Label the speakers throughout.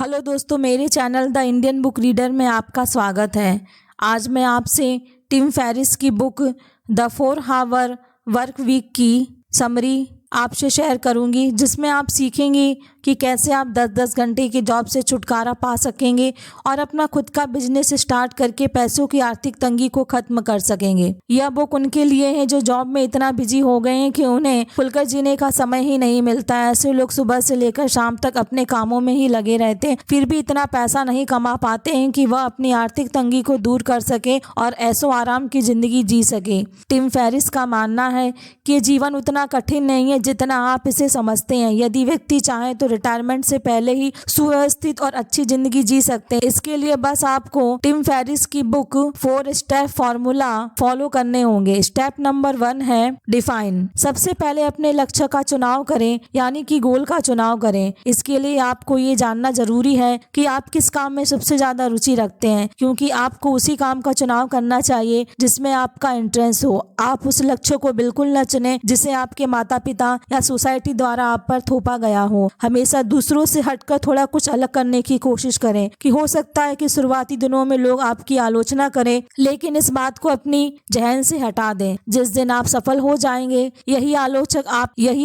Speaker 1: Hello दोस्तों, मेरे channel the Indian book reader में आपका स्वागत है। आज मैं आपसे टिम फेरिस की book the 4 hour work week की समरी आपसे शेयर करूंगी, जिसमें आप सीखेंगे कि कैसे आप 10-10 घंटे की जॉब से छुटकारा पा सकेंगे और अपना खुद का बिजनेस स्टार्ट करके पैसों की आर्थिक तंगी को खत्म कर सकेंगे। यह बुक उनके लिए है जो जॉब में इतना बिजी हो गए हैं कि उन्हें खुलकर जीने का समय ही नहीं मिलता है। ऐसे लोग सुबह से लेकर शाम तक अपने कामों में ही लगे रहते हैं, फिर भी इतना पैसा नहीं कमा पाते हैं कि वह अपनी आर्थिक तंगी को दूर कर सके और ऐसो आराम की जिंदगी जी सके। टिम फेरिस का मानना है कि जीवन उतना कठिन नहीं है जितना आप इसे समझते हैं। यदि व्यक्ति चाहे तो रिटायरमेंट से पहले ही सुव्यवस्थित और अच्छी जिंदगी जी सकते हैं। इसके लिए बस आपको टिम फेरिस की बुक 4 स्टेप फॉर्मूला फॉलो करने होंगे। स्टेप नंबर 1 है डिफाइन। सबसे पहले अपने लक्ष्य का चुनाव करें, यानी कि गोल का चुनाव करें। इसके लिए आपको ये जानना जरूरी है कि आप किस काम में सबसे ज्यादा रुचि रखते हैं, क्योंकि आपको उसी काम का चुनाव करना चाहिए जिसमें आपका इंटरेस्ट हो। आप उस लक्ष्य को बिल्कुल न चुनें जिसे आपके माता पिता या सोसाइटी द्वारा आप पर थोपा गया हो। हमेशा दूसरों से हटकर थोड़ा कुछ अलग करने की कोशिश करें। कि हो सकता है कि शुरुआती दिनों में लोग आपकी आलोचना करें, लेकिन इस बात को अपनी जहन से हटा दें। जिस दिन आप सफल हो जाएंगे, यही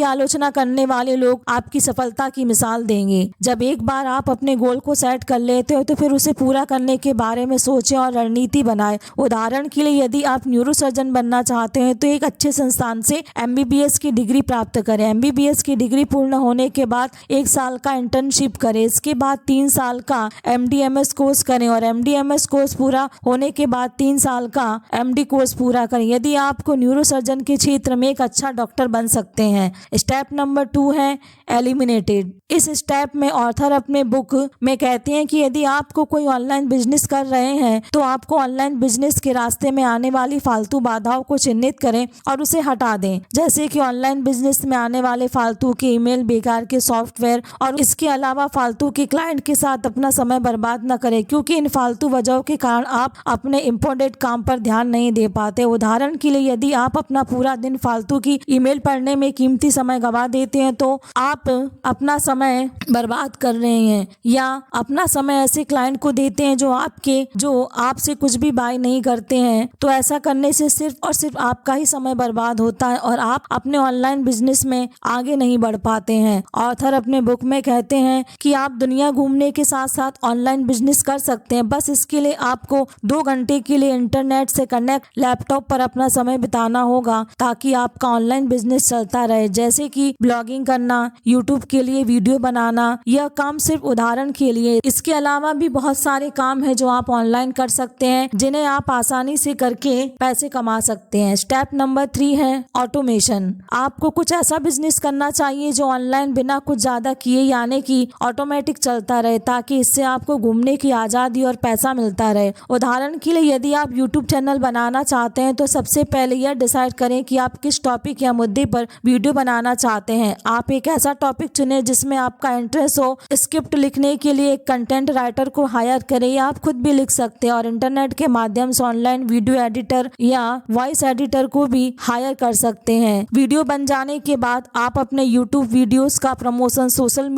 Speaker 1: आलोचना करने वाले लोग आपकी सफलता की मिसाल देंगे। जब एक बार आप अपने गोल को सेट कर लेते हो तो फिर उसे पूरा करने के बारे में सोचें और रणनीति बनाएं। उदाहरण के लिए, यदि आप न्यूरोसर्जन बनना चाहते हैं तो एक अच्छे संस्थान से MBBS की डिग्री प्राप्त करें। MBBS की डिग्री पूर्ण होने के बाद 1 साल का इंटर्नशिप करें। इसके बाद 3 साल का MDMS कोर्स करें और MDMS कोर्स पूरा होने के बाद 3 साल का MD कोर्स पूरा करें, यदि आपको न्यूरोसर्जन के क्षेत्र में एक अच्छा डॉक्टर बन सकते हैं। स्टेप नंबर 2 है एलिमिनेटेड। इस स्टेप में ऑथर अपने बुक में कहते हैं कि यदि आपको कोई ऑनलाइन बिजनेस कर रहे हैं तो आपको ऑनलाइन बिजनेस के रास्ते में आने वाली फालतू बाधाओं को चिन्हित करें और उसे हटा दें। जैसे कि ऑनलाइन बिजनेस में आने वाले फालतू के ईमेल, बेकार के सॉफ्टवेयर और इसके अलावा फालतू के क्लाइंट के साथ अपना समय बर्बाद न करें, क्योंकि इन फालतू वजहों के कारण आप अपने इम्पोर्टेंट काम पर ध्यान नहीं दे पाते। उदाहरण के लिए, यदि आप अपना पूरा दिन फालतू की ईमेल पढ़ने में कीमती समय गवा देते हैं तो आप अपना समय बर्बाद कर रहे हैं, या अपना समय ऐसे क्लाइंट को देते हैं जो आपसे कुछ भी बाय नहीं करते हैं, तो ऐसा करने से सिर्फ और सिर्फ आपका ही समय बर्बाद होता है और आप अपने ऑनलाइन बिजनेस में आगे नहीं बढ़ पाते हैं। ऑथर अपने बुक में कहते हैं कि आप दुनिया घूमने के साथ साथ ऑनलाइन बिजनेस कर सकते हैं। बस इसके लिए आपको 2 घंटे के लिए इंटरनेट से कनेक्ट लैपटॉप पर अपना समय बिताना होगा ताकि आपका ऑनलाइन बिजनेस चलता रहे। जैसे कि ब्लॉगिंग करना, यूट्यूब के लिए वीडियो बनाना। यह काम सिर्फ उदाहरण के लिए। इसके अलावा भी बहुत सारे काम है जो आप ऑनलाइन कर सकते हैं, जिन्हें आप आसानी से करके पैसे कमा सकते हैं। स्टेप नंबर 3 है ऑटोमेशन। आपको कुछ ऐसा बिजनेस करना चाहिए जो ऑनलाइन बिना कुछ ज्यादा किए, यानी कि ऑटोमेटिक चलता रहे, ताकि इससे आपको घूमने की आजादी और पैसा मिलता रहे। उदाहरण के लिए, यदि आप यूट्यूब चैनल बनाना चाहते हैं तो सबसे पहले यह डिसाइड करें कि आप किस टॉपिक या मुद्दे पर वीडियो बनाना चाहते हैं। आप एक ऐसा टॉपिक चुनें जिसमें आपका इंटरेस्ट हो। स्क्रिप्ट लिखने के लिए एक कंटेंट राइटर को हायर करें, या आप खुद भी लिख सकते हैं और इंटरनेट के माध्यम से ऑनलाइन वीडियो एडिटर या वॉइस एडिटर को भी हायर कर सकते हैं। वीडियो बन जाने के बाद आप अपने यूट्यूब वीडियोस का promotion social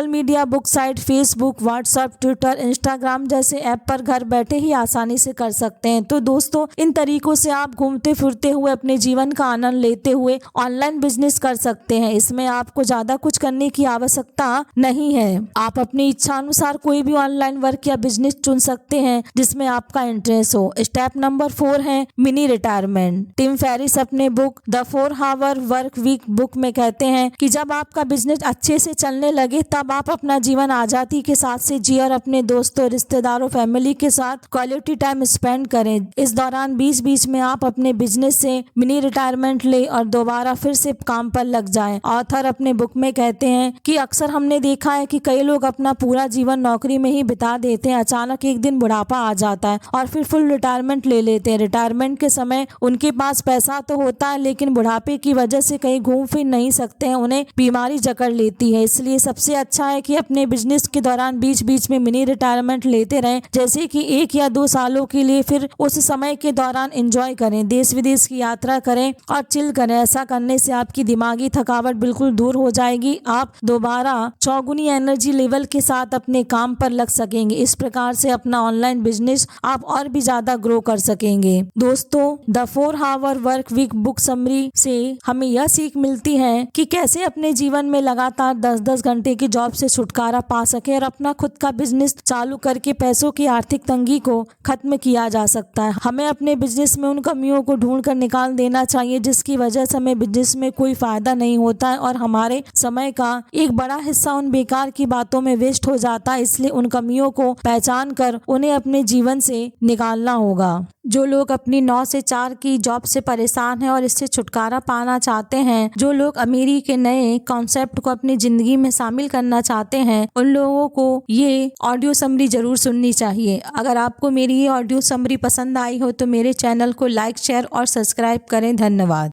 Speaker 1: media book site, Facebook, WhatsApp, Twitter, Instagram जैसे ऐप पर घर बैठे ही आसानी से कर सकते हैं। तो दोस्तों, इन तरीकों से आप घूमते फिरते हुए अपने जीवन का आनंद लेते हुए ऑनलाइन बिजनेस कर सकते हैं। इसमें आपको ज्यादा कुछ करने की आवश्यकता नहीं है। आप अपनी इच्छा अनुसार कोई भी ऑनलाइन वर्क या बिजनेस चुन सकते हैं जिसमें आपका इंटरेस्ट हो। स्टेप नंबर 4 है मिनी रिटायरमेंट। टिम फेरिस अपने book the 4 hour work week book में कहते हैं कि जब आपका बिजनेस अच्छे से चलने लगे तब आप अपना जीवन आजादी के साथ से जिए और अपने दोस्तों, रिश्तेदारों, फैमिली के साथ क्वालिटी टाइम स्पेंड करें। इस दौरान बीच बीच में आप अपने बिजनेस से मिनी रिटायरमेंट ले और दोबारा फिर से काम पर लग जाएं। ऑथर अपने बुक में कहते हैं कि अक्सर हमने देखा है कि कई लोग अपना पूरा जीवन नौकरी में ही बिता देते हैं। अचानक एक दिन बुढ़ापा आ जाता है और फिर फुल रिटायरमेंट ले लेते हैं। रिटायरमेंट के समय उनके पास पैसा तो होता है, लेकिन बुढ़ापे की वजह से कहीं घूम फिर नहीं सकते हैं, उन्हें बीमारी जकड़ लेती है। इसलिए सबसे अच्छा है कि अपने बिजनेस के दौरान बीच बीच में मिनी रिटायरमेंट लेते रहें, जैसे कि 1 या 2 सालों के लिए, फिर उस समय के दौरान एंजॉय करें, देश विदेश की यात्रा करें और चिल करें। ऐसा करने से आपकी दिमागी थकावट बिल्कुल दूर हो जाएगी। आप दोबारा चौगुनी एनर्जी लेवल के साथ अपने काम पर लग सकेंगे। इस प्रकार से अपना ऑनलाइन बिजनेस आप और भी ज्यादा ग्रो कर सकेंगे। दोस्तों, the 4 hour work week book summary से हमें यह सीख मिलती है कि कैसे अपने जीवन में लगातार 10-10 घंटे की जॉब से छुटकारा पा सके और अपना खुद का बिजनेस चालू करके पैसों की आर्थिक तंगी को खत्म किया जा सकता है। हमें अपने बिजनेस में उन कमियों को ढूंढ कर निकाल देना चाहिए जिसकी वजह से हमें बिजनेस में कोई फायदा नहीं होता है और हमारे समय का एक बड़ा हिस्सा उन बेकार की बातों में वेस्ट हो जाता है। इसलिए उन कमियों को पहचान कर उन्हें अपने जीवन से निकालना होगा। जो लोग अपनी 9 से 4 की जॉब से परेशान हैं और इससे छुटकारा पाना चाहते हैं, जो लोग अमीरी के नए कॉन्सेप्ट को अपनी जिंदगी में शामिल करना चाहते हैं, उन लोगों को ये ऑडियो समरी जरूर सुननी चाहिए। अगर आपको मेरी ये ऑडियो समरी पसंद आई हो तो मेरे चैनल को लाइक, शेयर और सब्सक्राइब करें। धन्यवाद।